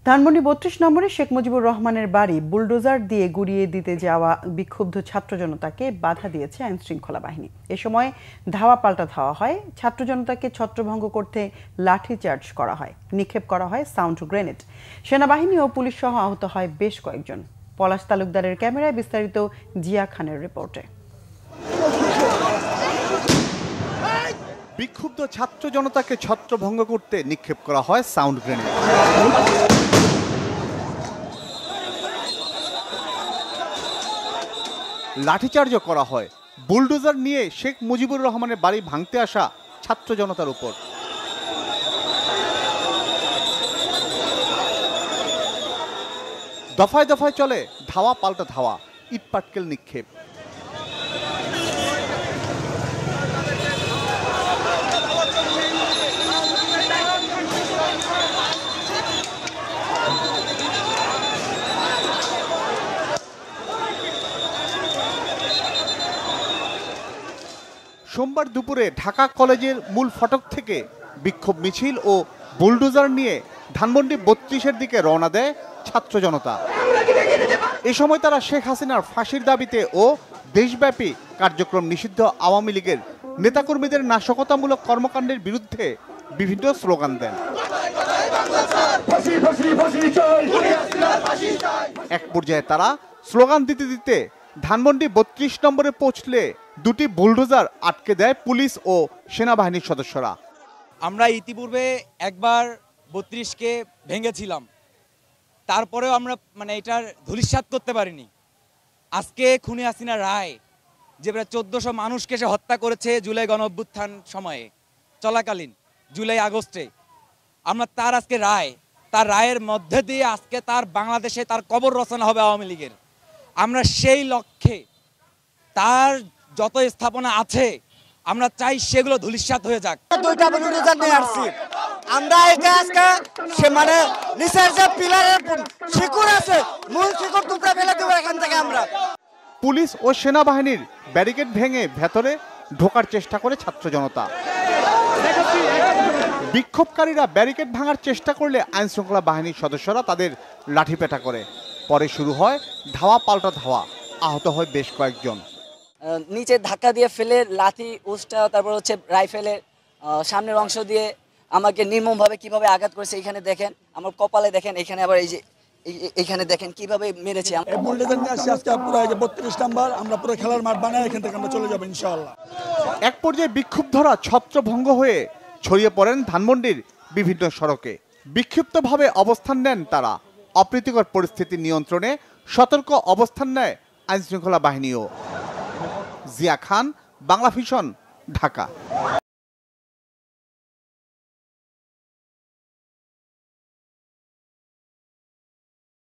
ধানমন্ডি ৩২ নম্বরে শেখ মুজিবুর রহমানের বাড়ি বুলডোজার দিয়ে গুড়িয়ে দিতে যাওয়া বিক্ষুব্ধ ছাত্র জনতাকে বাধা দিয়েছে আইনশৃঙ্খলা বাহিনী। এ সময় ধাওয়া পাল্টা ধাওয়া হয়। ছাত্র জনতাকে ছত্রভঙ্গ করতে লাঠিচার্জ করা হয়, নিক্ষেপ করা হয় সাউন্ড গ্রেনেড। সেনাবাহিনী ও পুলিশ সহ আহত হয় বেশ কয়েকজন। পলাশ তালুকদারের ক্যামেরায় বিস্তারিত জিয়া খানের রিপোর্টে। বিক্ষুব্ধ ছাত্র জনতাকে ছত্রভঙ্গ করতে নিক্ষেপ করা হয় সাউন্ড গ্রেনেড। লাঠিচার্জও করা হয় বুলডোজার নিয়ে শেখ মুজিবুর রহমানের বাড়ি ভাঙতে আসা ছাত্র জনতার উপর। দফায় দফায় চলে ধাওয়া পাল্টা ধাওয়া, ইট পাটকেল নিক্ষেপ। সোমবার দুপুরে ঢাকা কলেজের মূল ফটক থেকে বিক্ষোভ মিছিল ও বুলডোজার নিয়ে ধানমন্ডি ৩২-এর দিকে রওনা দেয় ছাত্র জনতা। এ সময় তারা শেখ হাসিনার ফাঁসির দাবিতে ও দেশব্যাপী কার্যক্রম নিষিদ্ধ আওয়ামী লীগের নেতাকর্মীদের নাশকতামূলক কর্মকাণ্ডের বিরুদ্ধে বিভিন্ন স্লোগান দেন। এক পর্যায়ে তারা স্লোগান দিতে দিতে ধানমন্ডি ৩২ নম্বরে পৌঁছলে দুটি বুলডোজার আটকে দেয় পুলিশ ও সেনাবাহিনীর সদস্যরা। আমরা ইতিপূর্বে একবার ৩২কে ভেঙেছিলাম, তারপরেও আমরা এটার ধূলিসাৎ করতে পারিনি। আজকে খুনি হাসিনা রায় যে প্রায় ১৪০০ মানুষকে সে হত্যা করেছে জুলাই গণ অভ্যুত্থান সময়ে চলাকালীন জুলাই আগস্টে, আমরা তার আজকে রায়, তার রায়ের মধ্যে দিয়ে আজকে তার বাংলাদেশে তার কবর রচনা হবে আওয়ামী লীগের। আমরা সেই লক্ষ্যে তার যত স্থাপনা আছে আমরা চাই সেগুলো ধূলিসাৎ হয়ে যাক। দুইটা বুলডোজার নিয়ে আসছি আমরা, এটা আজকে সে নিচের যে পিলারের শিকড় আছে মূল শিকড় টুকরা ফেলে দেবো এখান থেকে আমরা। পুলিশ ও সেনাবাহিনীর ব্যারিকেড ভেঙে ভেতরে ঢোকার চেষ্টা করে ছাত্র জনতা। বিক্ষোভকারীরা ব্যারিকেড ভাঙার চেষ্টা করলে আইনশৃঙ্খলা বাহিনীর সদস্যরা তাদের লাঠিপেটা করে। পরে শুরু হয় ধাওয়া পাল্টা ধাওয়া, আহত হয় বেশ কয়েকজন। নিচে ধাক্কা দিয়ে ফেলে লাঠি উস্টা, তারপর হচ্ছে রাইফেলের সামনের অংশ দিয়ে আমাকে নির্মমভাবে কিভাবে আঘাত করেছে। এখানে দেখেন আমার কপালে, দেখেন এখানে আবার এই যে এইখানে দেখেন কিভাবে মেরেছে। বুলডোজার নিয়ে আসছি আজকে পুরো ৩২ নাম্বার, আমরা পুরো খেলার মাঠ বানাই এখান থেকে আমরা চলে যাবো ইনশাআল্লাহ। এক পর্যায়ে বিক্ষুব্ধরা ছত্রভঙ্গ হয়ে ছড়িয়ে পড়েন ধানমন্ডির বিভিন্ন সড়কে। বিক্ষিপ্তভাবে অবস্থান নেন তারা। অপ্রীতিকর পরিস্থিতি নিয়ন্ত্রণে সতর্ক অবস্থান নেয় আইনশৃঙ্খলা বাহিনীও। জিয়া খান, বাংলা ভিশন, ঢাকা।